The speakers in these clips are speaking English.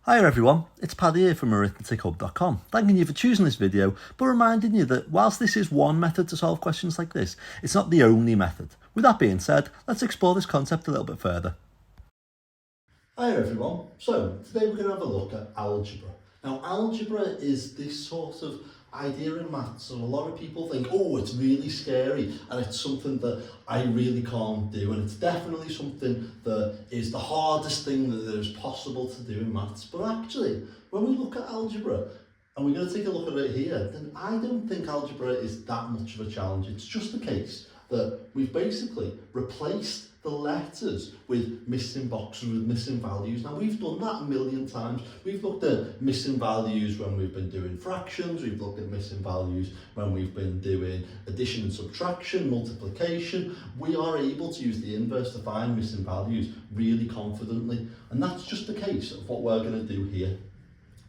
Hi everyone, it's Paddy here from arithmetichub.com, thanking you for choosing this video, but reminding you that whilst this is one method to solve questions like this, it's not the only method. With that being said, let's explore this concept a little bit further. Hi everyone, so today we're going to have a look at algebra. Now algebra is this sort of idea in maths, and a lot of people think, oh, it's really scary and it's something that I really can't do, and it's definitely something that is the hardest thing that there is possible to do in maths. But actually, when we look at algebra, and we're going to take a look at it here, then I don't think algebra is that much of a challenge. It's just the case that we've basically replaced the letters with missing boxes, with missing values. Now we've done that a million times. We've looked at missing values when we've been doing fractions, we've looked at missing values when we've been doing addition and subtraction, multiplication. We are able to use the inverse to find missing values really confidently, and that's just the case of what we're going to do here.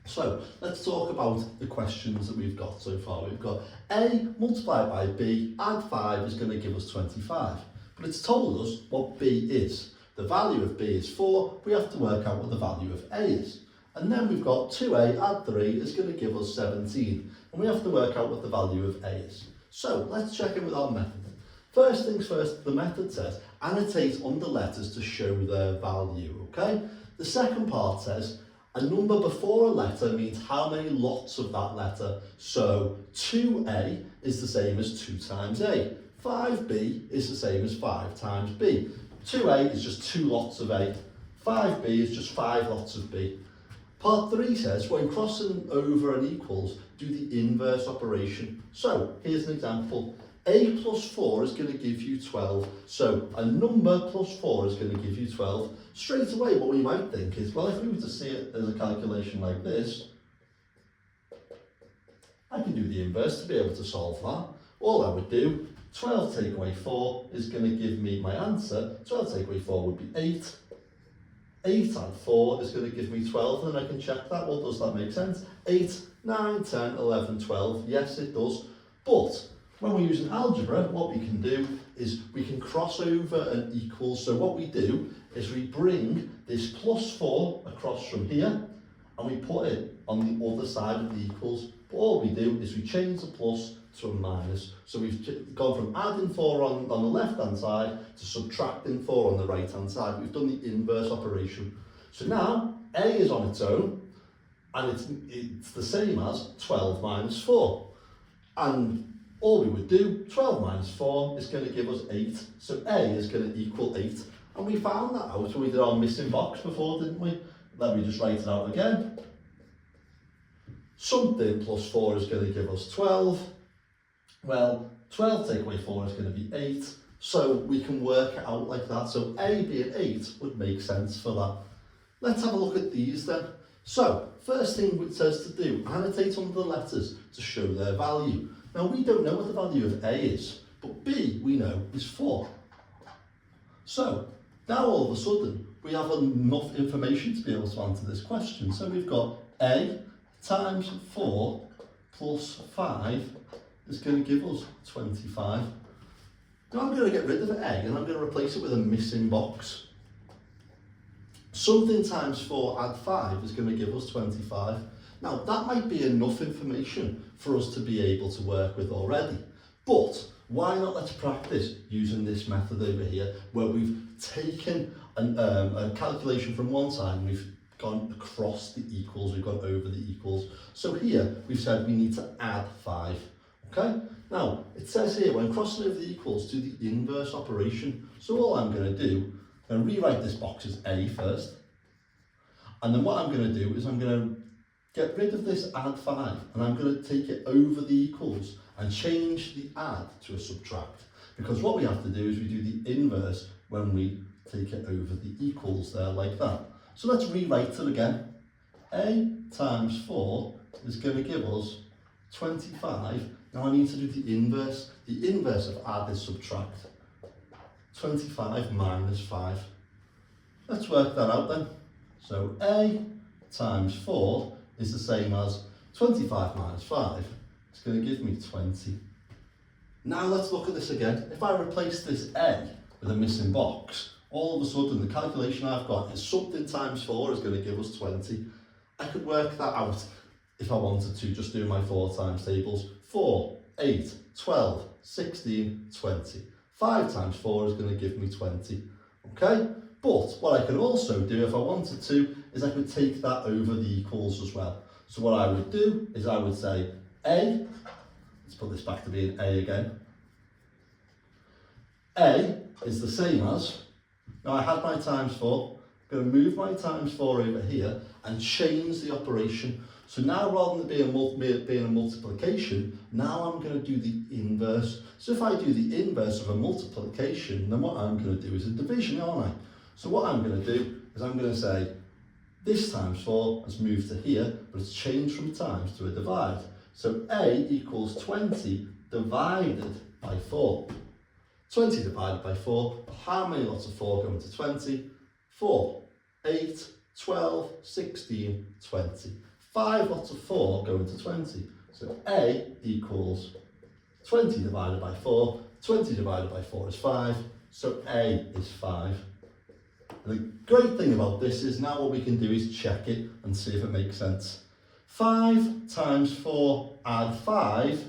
So let's talk about the questions that we've got so far. We've got A multiplied by B, add 5 is going to give us 25. But it's told us what B is. The value of B is 4, we have to work out what the value of A is. And then we've got 2A add 3 is going to give us 17. And we have to work out what the value of A is. So let's check in with our method. First things first, the method says annotate under letters to show their value, okay? The second part says a number before a letter means how many lots of that letter. So 2A is the same as 2 times A. 5B is the same as 5 times B. 2A is just 2 lots of A. 5B is just 5 lots of B. Part 3 says when crossing over and equals, do the inverse operation. So here's an example. A plus 4 is going to give you 12. So a number plus 4 is going to give you 12. Straight away what we might think is, well, if we were to see it as a calculation like this, I can do the inverse to be able to solve that. All I would do, 12 take away 4 is going to give me my answer. 12 take away 4 would be 8. 8 add 4 is going to give me 12, and then I can check that. Well, does that make sense? 8, 9, 10, 11, 12. Yes, it does. But when we're using algebra, what we can do is we can cross over and equal. So what we do is we bring this plus 4 across from here, and we put it on the other side of the equals. But all we do is we change the plus to a minus. So we've gone from adding 4 on the left hand side to subtracting 4 on the right hand side. We've done the inverse operation. So now A is on its own, and it's the same as 12 minus 4. And all we would do, 12 minus 4 is going to give us 8. So A is going to equal 8. And we found that out when we did our missing box before, didn't we? Let me just write it out again. Something plus 4 is going to give us 12. Well, 12 take away 4 is going to be 8. So we can work it out like that. So A being 8 would make sense for that. Let's have a look at these then. So, first thing it says to do, annotate under the letters to show their value. Now, we don't know what the value of A is, but B, we know, is 4. So, now all of a sudden, we have enough information to be able to answer this question. So we've got A times 4 plus 5 is going to give us 25. Now I'm going to get rid of A and I'm going to replace it with a missing box. Something times 4 add 5 is going to give us 25. Now that might be enough information for us to be able to work with already, but why not let's practice using this method over here where we've taken a calculation from one side and we've gone across the equals, we've gone over the equals. So here we've said we need to add 5. Okay, now it says here when crossing over the equals, do the inverse operation. So all I'm going to do, I'm going to rewrite this box as A first, and then what I'm going to do is I'm going to get rid of this add 5, and I'm going to take it over the equals and change the add to a subtract, because what we have to do is we do the inverse when we take it over the equals there like that. So let's rewrite it again. A times 4 is going to give us 25. Now I need to do the inverse. The inverse of add is subtract. 25 minus 5. Let's work that out then. So A times 4 is the same as 25 minus 5. It's going to give me 20. Now let's look at this again. If I replace this A with a missing box, all of a sudden the calculation I've got is something times 4 is going to give us 20. I could work that out if I wanted to, just do my 4 times tables. 4, 8, 12, 16, 20. 5 times 4 is going to give me 20. Okay? But what I can also do if I wanted to is I could take that over the equals as well. So what I would do is I would say A, let's put this back to being A again. A is the same as, now I had my times 4, I'm going to move my times 4 over here and change the operation. So now rather than being a multiplication, now I'm going to do the inverse. So if I do the inverse of a multiplication, then what I'm going to do is a division, aren't I? So what I'm going to do is I'm going to say, this times 4 has moved to here, but it's changed from times to a divide. So A equals 20 divided by 4. 20 divided by 4, how many lots of 4 go into 20? 4, 8, 12, 16, 20. 5 lots of 4 go into 20. So A equals 20 divided by 4. 20 divided by 4 is 5. So A is 5. And the great thing about this is now what we can do is check it and see if it makes sense. 5 times 4 add 5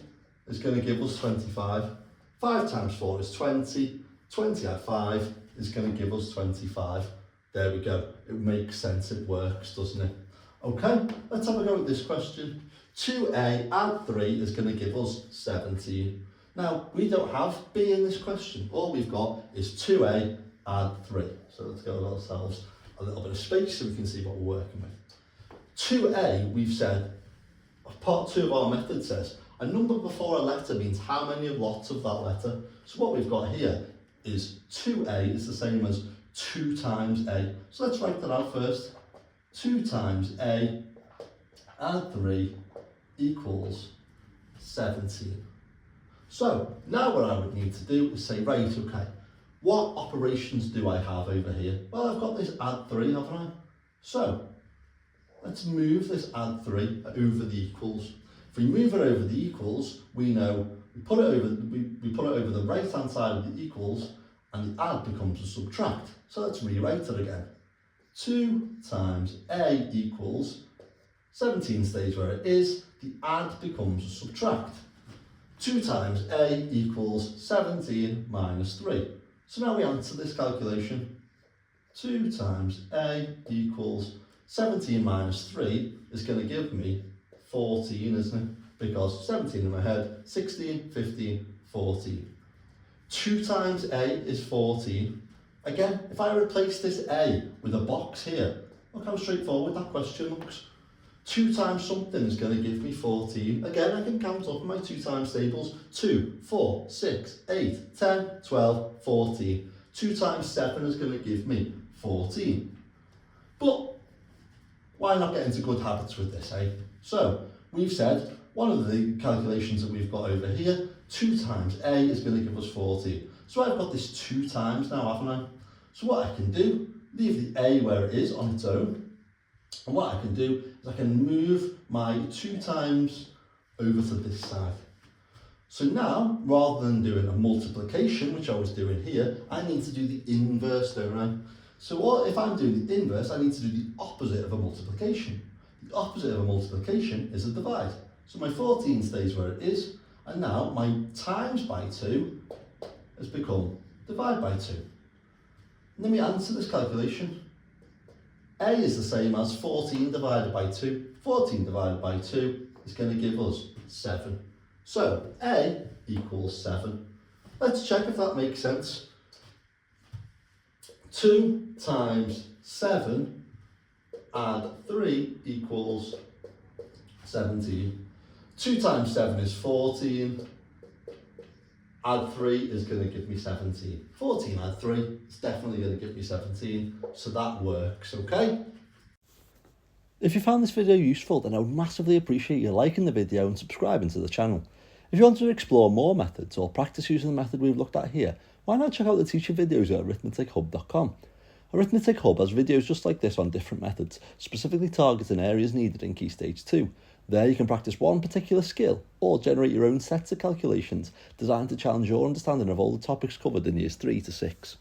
is going to give us 25. 5 times 4 is 20. 20 add 5 is going to give us 25. There we go. It makes sense. It works, doesn't it? Okay, let's have a go at this question. 2A add 3 is going to give us 17. Now, we don't have B in this question. All we've got is 2A add 3. So let's go with ourselves a little bit of space so we can see what we're working with. 2A, we've said, part 2 of our method says, a number before a letter means how many lots of that letter. So what we've got here is 2A is the same as 2 times A. So let's write that out first. 2 times A add 3 equals 17. So now what I would need to do is say, right, okay, what operations do I have over here? Well, I've got this add 3, haven't I? So let's move this add 3 over the equals. If we move it over the equals, we know we put it over the right hand side of the equals, and the add becomes a subtract. So let's rewrite it again. 2 times A equals 17 stays where it is, the add becomes a subtract. 2 times A equals 17 minus 3. So now we answer this calculation. 2 times A equals 17 minus 3 is going to give me 14, isn't it? Because 17 in my head, 16, 15, 14. 2 times A is 14. Again, if I replace this A with a box here, look how straightforward that question looks. 2 times something is going to give me 14. Again, I can count up my 2 times tables. 2, 4, 6, 8, 10, 12, 14. 2 times 7 is going to give me 14. But why not get into good habits with this, eh? So, we've said, one of the calculations that we've got over here, 2 times A is going to give us 14. So I've got this 2 times now, haven't I? So what I can do, leave the A where it is on its own. And what I can do is I can move my 2 times over to this side. So now, rather than doing a multiplication, which I was doing here, I need to do the inverse, don't I? So if I'm doing the inverse, I need to do the opposite of a multiplication. The opposite of a multiplication is a divide. So my 14 stays where it is, and now my times by 2 has become divide by 2. And then we answer this calculation. A is the same as 14 divided by 2. 14 divided by 2 is going to give us 7. So A equals 7. Let's check if that makes sense. 2 times 7 add 3 equals 17. 2 times 7 is 14. Add 3 is going to give me 17. 14 add 3 is definitely going to give me 17. So that works, okay? If you found this video useful, then I would massively appreciate you liking the video and subscribing to the channel. If you want to explore more methods or practice using the method we've looked at here, why not check out the teacher videos at arithmetichub.com. Arithmetic Hub has videos just like this on different methods, specifically targeting areas needed in Key Stage 2. There you can practice one particular skill or generate your own sets of calculations designed to challenge your understanding of all the topics covered in Years 3 to 6.